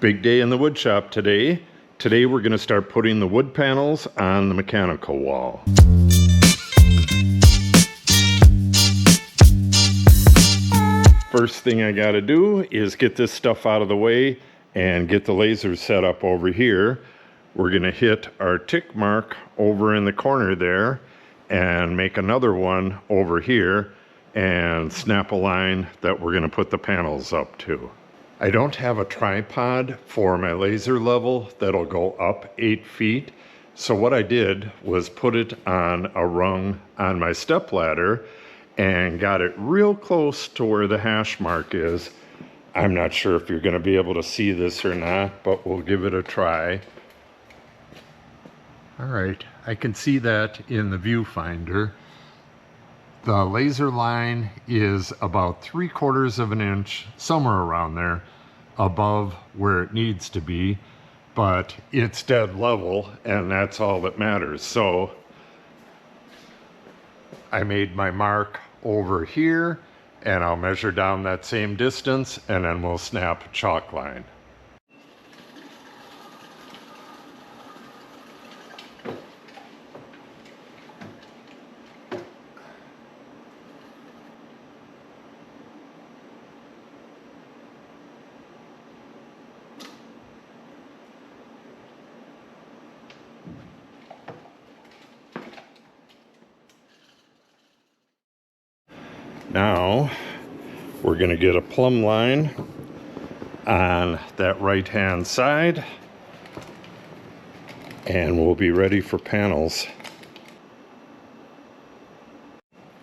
Big day in the wood shop today. Today we're going to start putting the wood panels on the mechanical wall. First thing I got to do is get this stuff out of the way and get the lasers set up over here. We're going to hit our tick mark over in the corner there and make another one over here and snap a line that we're going to put the panels up to. I don't have a tripod for my laser level that'll go up 8 feet. So what I did was put it on a rung on my step ladder and got it real close to where the hash mark is. I'm not sure if you're going to be able to see this or not, but we'll give it a try. All right, I can see that in the viewfinder. The laser line is about 3/4 of an inch, somewhere around there, above where it needs to be, but it's dead level, and that's all that matters. So I made my mark over here, and I'll measure down that same distance, and then we'll snap a chalk line. Now we're going to get a plumb line on that right hand side and we'll be ready for panels.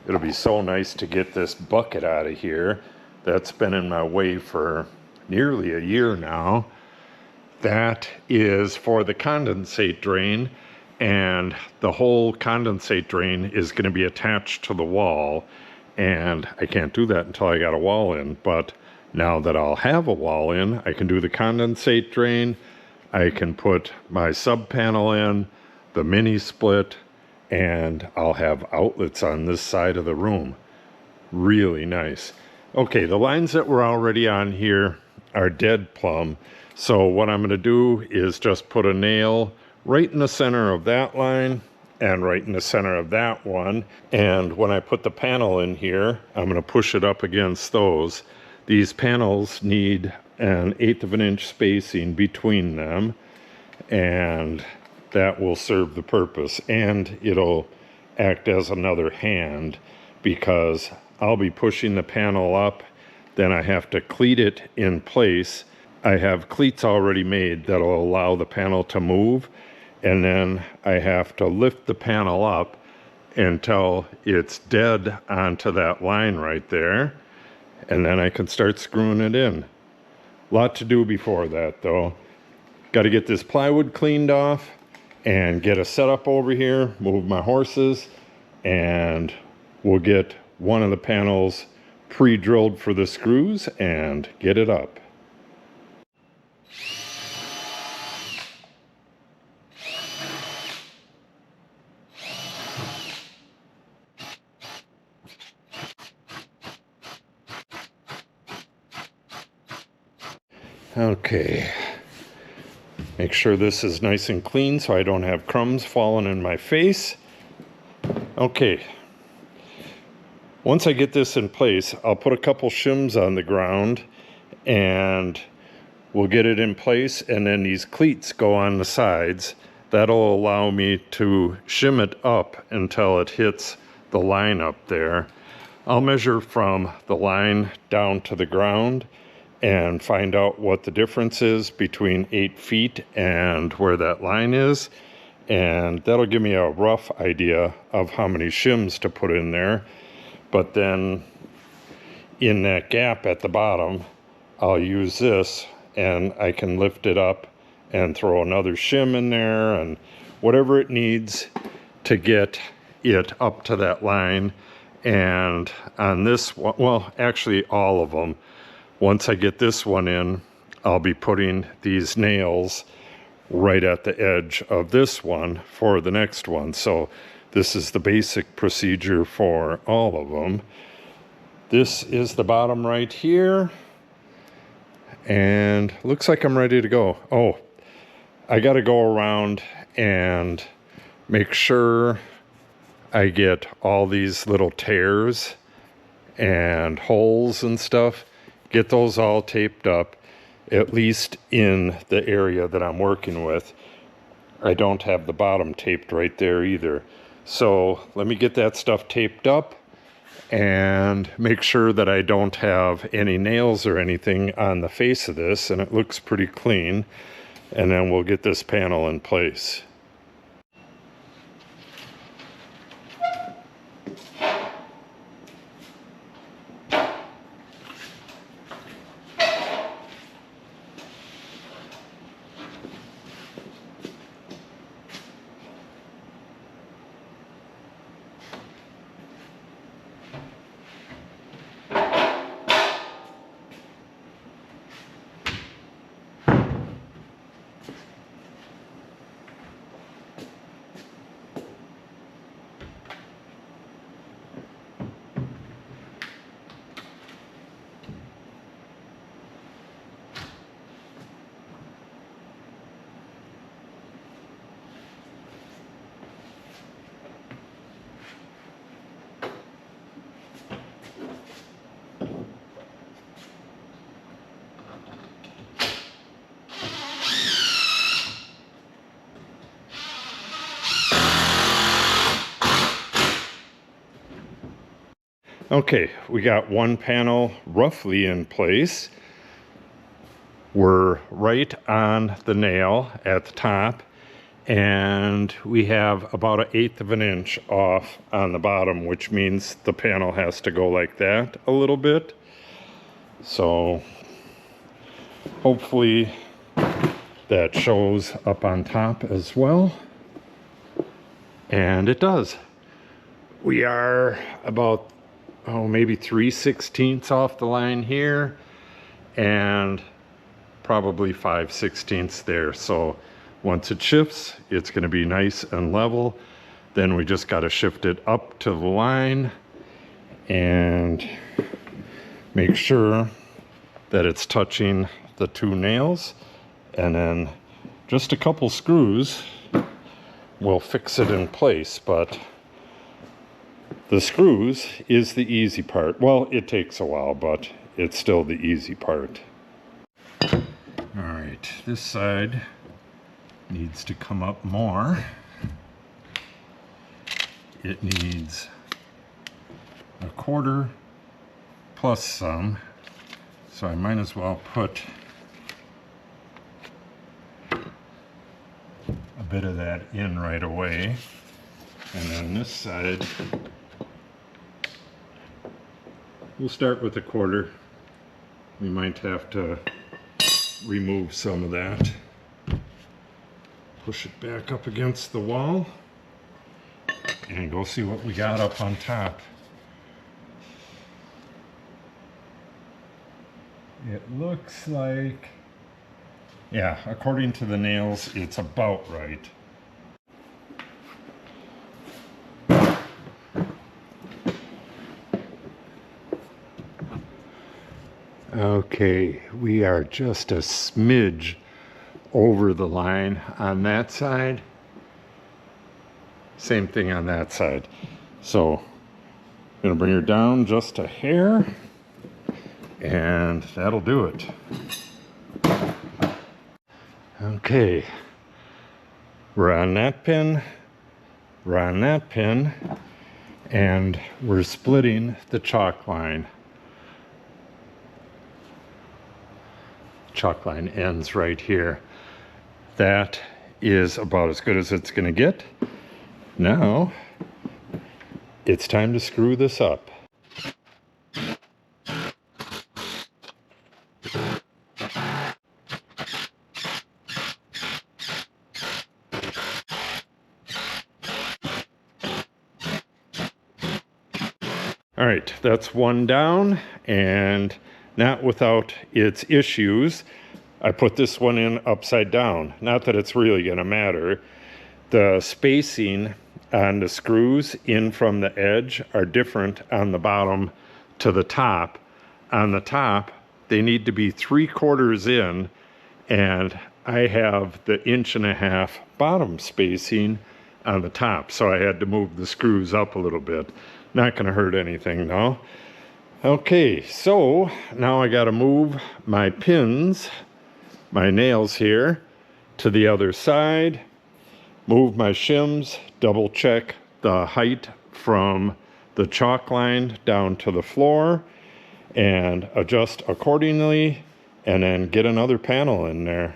It'll be so nice to get this bucket out of here. That's been in my way for nearly a year now. That is for the condensate drain, and the whole condensate drain is going to be attached to the wall. And I can't do that until I got a wall in, but now that I'll have a wall in, I can do the condensate drain, I can put my sub panel in, the mini split, and I'll have outlets on this side of the room. Really nice. Okay, the lines that were already on here are dead plumb, so what I'm going to do is just put a nail right in the center of that line and right in the center of that one. And when I put the panel in here, I'm going to push it up against those. These panels need an 1/8 of an inch spacing between them, and that will serve the purpose. And it'll act as another hand, because I'll be pushing the panel up, then I have to cleat it in place. I have cleats already made that'll allow the panel to move, and then I have to lift the panel up until it's dead onto that line right there, and then I can start screwing it in. Lot to do before that though. Got to get this plywood cleaned off and get a setup over here, move my horses, and we'll get one of the panels pre-drilled for the screws and get it up. Okay, make sure this is nice and clean so I don't have crumbs falling in my face. Okay, once I get this in place, I'll put a couple shims on the ground and we'll get it in place, and then these cleats go on the sides. That'll allow me to shim it up until it hits the line up there. I'll measure from the line down to the ground and find out what the difference is between 8 feet and where that line is, and that'll give me a rough idea of how many shims to put in there. But then in that gap at the bottom, I'll use this and I can lift it up and throw another shim in there and whatever it needs to get it up to that line. And on this one, well, actually all of them, once I get this one in, I'll be putting these nails right at the edge of this one for the next one. So this is the basic procedure for all of them. This is the bottom right here. And looks like I'm ready to go. Oh, I got to go around and make sure I get all these little tears and holes and stuff, get those all taped up, at least in the area that I'm working with. I don't have the bottom taped right there either. So let me get that stuff taped up and make sure that I don't have any nails or anything on the face of this, and it looks pretty clean. And then we'll get this panel in place. Okay, we got one panel roughly in place. We're right on the nail at the top, and we have about 1/8 of an inch off on the bottom, which means the panel has to go like that a little bit. So hopefully that shows up on top as well. And it does. We are about maybe 3/16 off the line here, and probably 5/16 there. So once it shifts, it's going to be nice and level. Then we just got to shift it up to the line and make sure that it's touching the two nails, and then just a couple screws will fix it in place. But the screws is the easy part. Well, it takes a while, but it's still the easy part. All right, this side needs to come up more. It needs 1/4 plus some, so I might as well put a bit of that in right away. And then this side, we'll start with 1/4. We might have to remove some of that. Push it back up against the wall and go see what we got up on top. It looks like, yeah, according to the nails, it's about right. Okay, we are just a smidge over the line on that side. Same thing on that side. So I'm gonna bring her down just a hair, and that'll do it. Okay, we're on that pin, we're on that pin, and we're splitting the chalk line. Chalk line ends right here. That is about as good as it's going to get. Now it's time to screw this up. All right, that's one down, and not without its issues. I put this one in upside down. Not that it's really going to matter. The spacing on the screws in from the edge are different on the bottom to the top. On the top, they need to be 3/4 in, and I have the 1.5 inch bottom spacing on the top, so I had to move the screws up a little bit. Not going to hurt anything now. Okay, so now I got to move my pins, my nails here, to the other side, move my shims, double check the height from the chalk line down to the floor, and adjust accordingly, and then get another panel in there.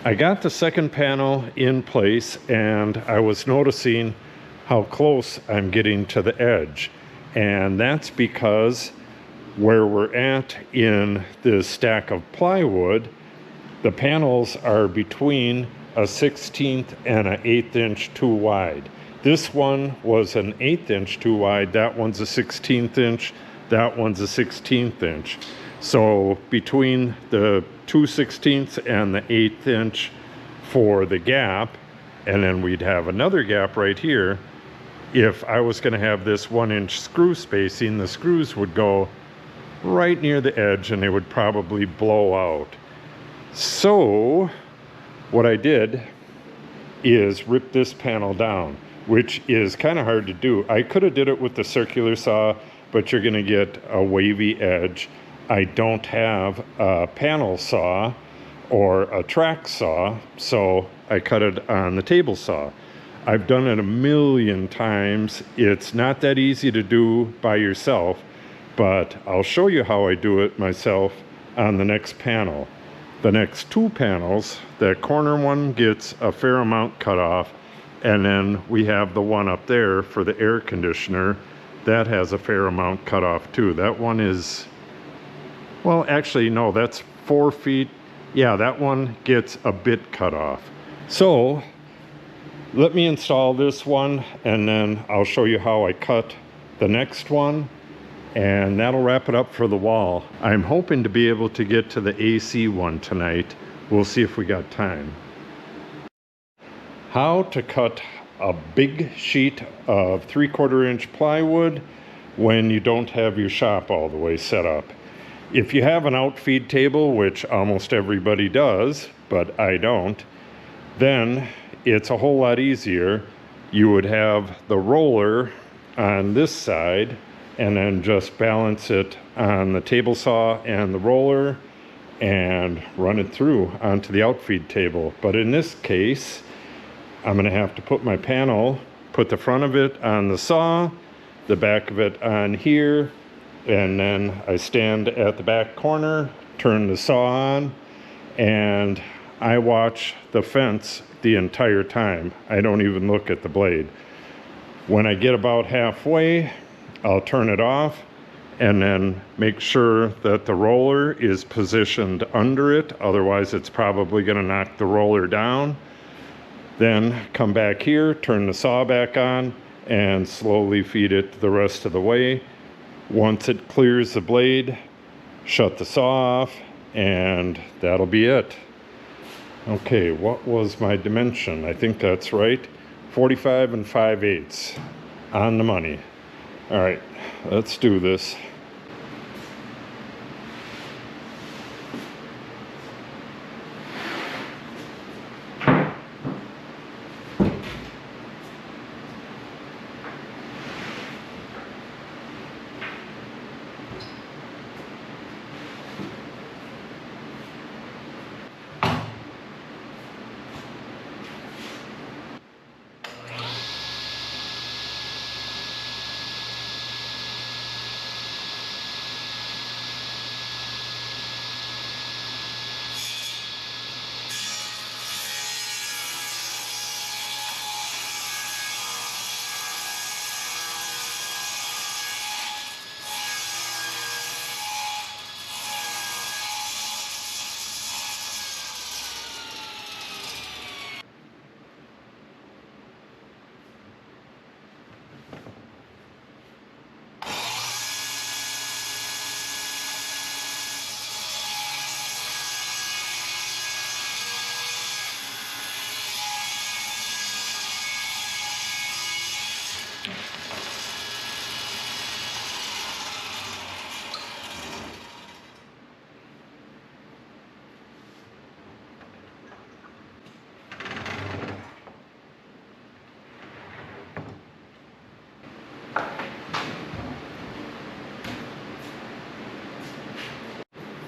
I got the second panel in place, and I was noticing how close I'm getting to the edge. And that's because where we're at in this stack of plywood, the panels are between a 1/16 and an 1/8 inch too wide. This one was an 1/8 inch too wide, that one's a 1/16 inch, that one's a 1/16 inch. So between the 2/16 and the 1/8 inch for the gap, and then we'd have another gap right here. If I was going to have this 1 inch screw spacing, the screws would go right near the edge and they would probably blow out. So what I did is rip this panel down, which is kind of hard to do. I could have did it with the circular saw, but you're going to get a wavy edge. I don't have a panel saw or a track saw, so I cut it on the table saw. I've done it a million times. It's not that easy to do by yourself, but I'll show you how I do it myself on the next panel. The next two panels, that corner one gets a fair amount cut off, and then we have the one up there for the air conditioner that has a fair amount cut off too. That one is, well, actually no, that's 4 feet. Yeah, that one gets a bit cut off. So let me install this one, and then I'll show you how I cut the next one, and that'll wrap it up for the wall. I'm hoping to be able to get to the AC one tonight. We'll see if we got time. How to cut a big sheet of 3/4 inch plywood when you don't have your shop all the way set up. If you have an outfeed table, which almost everybody does, but I don't, then it's a whole lot easier. You would have the roller on this side and then just balance it on the table saw and the roller and run it through onto the outfeed table. But in this case, I'm going to have to put my panel, put the front of it on the saw, the back of it on here, and then I stand at the back corner, turn the saw on, and I watch the fence the entire time. I don't even look at the blade. When I get about halfway, I'll turn it off and then make sure that the roller is positioned under it. Otherwise, it's probably going to knock the roller down. Then come back here, turn the saw back on, and slowly feed it the rest of the way. Once it clears the blade, shut the saw off, and that'll be it. Okay, what was my dimension? I think that's right. 45 5/8 on the money. All right, let's do this.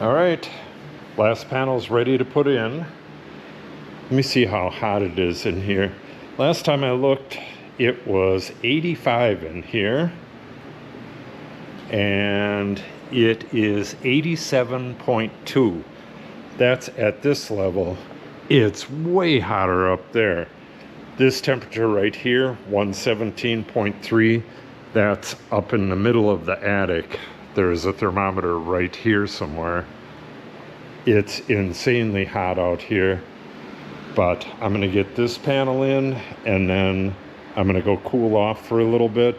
All right, last panel's ready to put in. Let me see how hot it is in here. Last time I looked, it was 85 in here, and it is 87.2. That's at this level. It's way hotter up there. This temperature right here, 117.3, that's up in the middle of the attic. There's a thermometer right here somewhere. It's insanely hot out here, but I'm gonna get this panel in, and then I'm gonna go cool off for a little bit,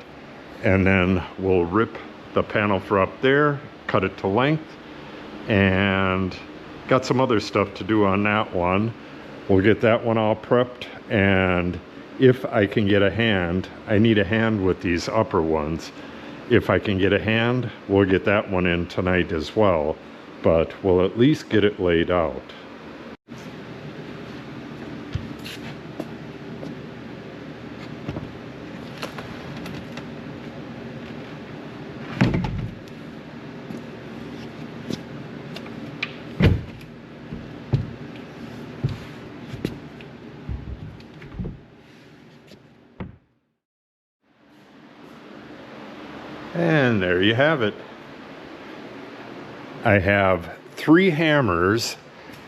and then we'll rip the panel for up there, cut it to length, and got some other stuff to do on that one. We'll get that one all prepped, and if I can get a hand, I need a hand with these upper ones. If I can get a hand, we'll get that one in tonight as well, but we'll at least get it laid out. And there you have it. I have 3 hammers,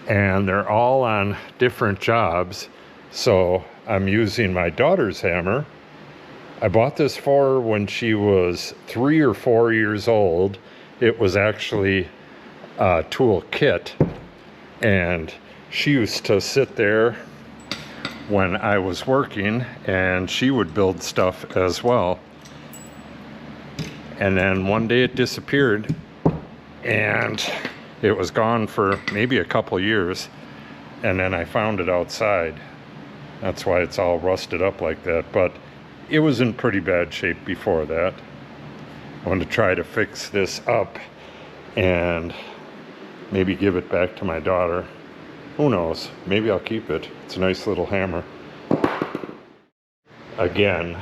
and they're all on different jobs. So I'm using my daughter's hammer. I bought this for her when she was 3 or 4 years old. It was actually a tool kit, and she used to sit there when I was working, and she would build stuff as well. And then one day it disappeared, and it was gone for maybe a couple years, and then I found it outside. That's why it's all rusted up like that, but it was in pretty bad shape before that. I want to try to fix this up and maybe give it back to my daughter. Who knows? Maybe I'll keep it. It's a nice little hammer. Again,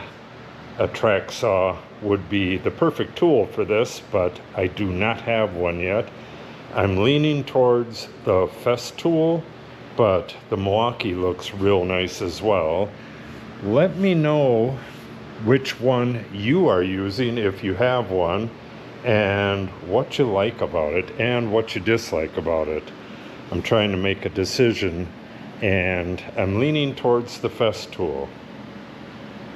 a track saw would be the perfect tool for this, but I do not have one yet. I'm leaning towards the Festool, but the Milwaukee looks real nice as well. Let me know which one you are using if you have one, and what you like about it and what you dislike about it. I'm trying to make a decision, and I'm leaning towards the Festool.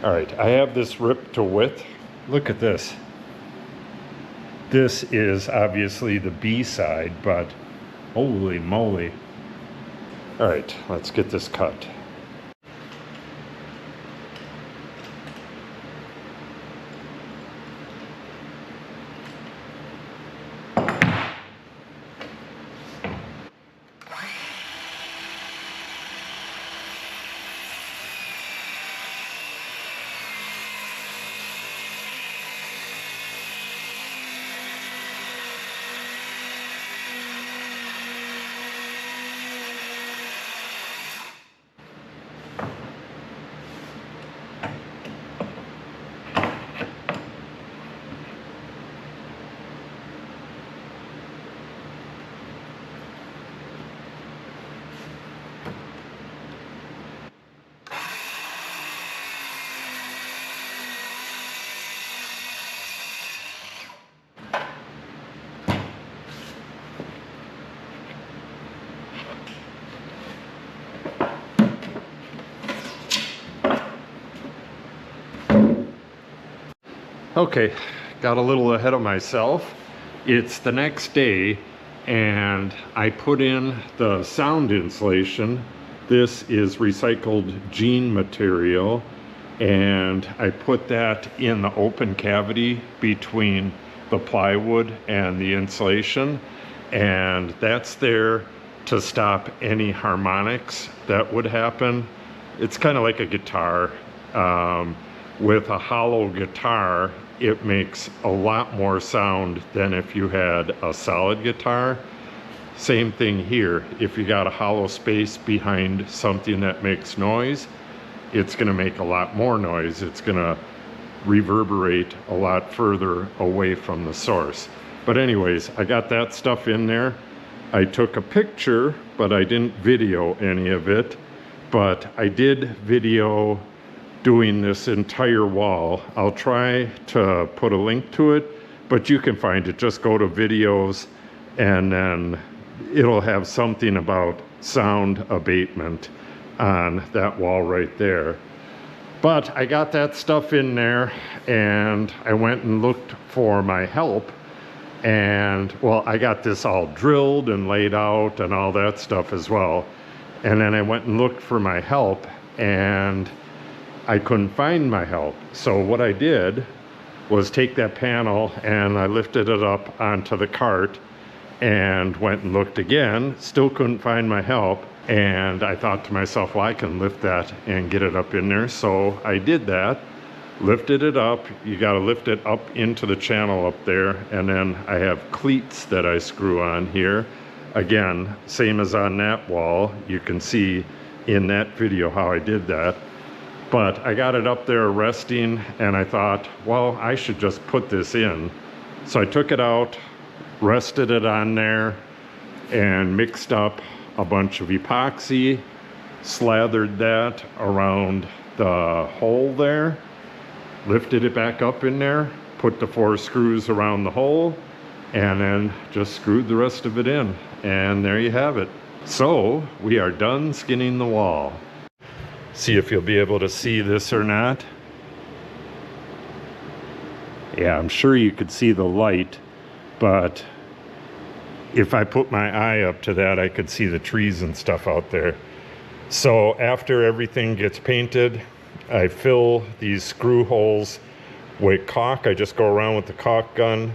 All right, I have this ripped to width. Look at this. This is obviously the B side, but holy moly. All right, let's get this cut. Okay, got a little ahead of myself. It's the next day, and I put in the sound insulation. This is recycled jean material, and I put that in the open cavity between the plywood and the insulation, and that's there to stop any harmonics that would happen. It's kind of like a guitar. With a hollow guitar, it makes a lot more sound than if you had a solid guitar. Same thing here. If you got a hollow space behind something that makes noise, it's going to make a lot more noise. It's going to reverberate a lot further away from the source. But anyways, I got that stuff in there. I took a picture, but I didn't video any of it. But I did video doing this entire wall. I'll try to put a link to it, but you can find it. Just go to videos and then it'll have something about sound abatement on that wall right there. But I got that stuff in there and I went and looked for my help. And well, I got this all drilled and laid out and all that stuff as well. And then I went and looked for my help and I couldn't find my help. So what I did was take that panel and I lifted it up onto the cart and went and looked again. Still couldn't find my help. And I thought to myself, well, I can lift that and get it up in there. So I did that. Lifted it up. You got to lift it up into the channel up there, and then I have cleats that I screw on here. Again, same as on that wall. You can see in that video how I did that. But I got it up there resting, and I thought, well, I should just put this in. So I took it out, rested it on there, and mixed up a bunch of epoxy, slathered that around the hole there, lifted it back up in there, put the 4 screws around the hole, and then just screwed the rest of it in. And there you have it. So we are done skinning the wall. See if you'll be able to see this or not. Yeah, I'm sure you could see the light, but if I put my eye up to that, I could see the trees and stuff out there. So after everything gets painted, I fill these screw holes with caulk. I just go around with the caulk gun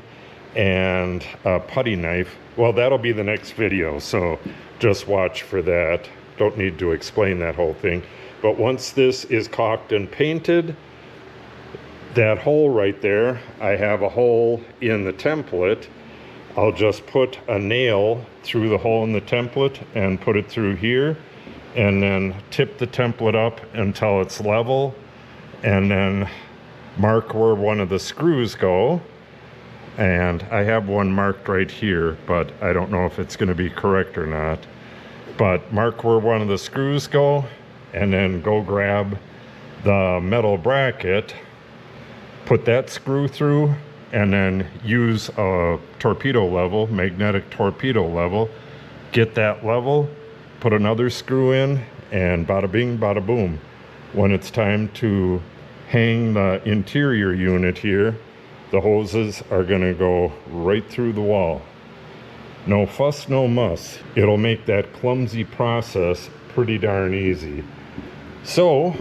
and a putty knife. Well, that'll be the next video, so just watch for that. Don't need to explain that whole thing. But once this is caulked and painted, that hole right there, I have a hole in the template. I'll just put a nail through the hole in the template and put it through here, and then tip the template up until it's level, and then mark where one of the screws go. And I have one marked right here, but I don't know if it's going to be correct or not. But mark where one of the screws go, and then go grab the metal bracket, put that screw through, and then use a torpedo level, magnetic torpedo level, get that level, put another screw in, and bada bing, bada boom. When it's time to hang the interior unit here, the hoses are gonna go right through the wall. No fuss, no muss. It'll make that clumsy process pretty darn easy. So,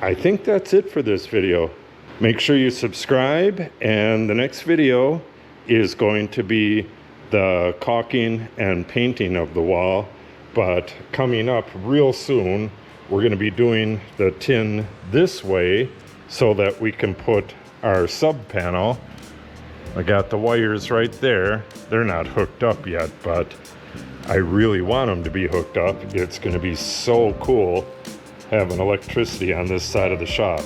I think that's it for this video. Make sure you subscribe, and the next video is going to be the caulking and painting of the wall. But coming up real soon, we're going to be doing the tin this way so that we can put our sub panel. I got the wires right there. They're not hooked up yet, but I really want them to be hooked up. It's going to be so cool having electricity on this side of the shop.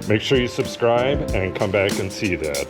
Make sure you subscribe and come back and see that.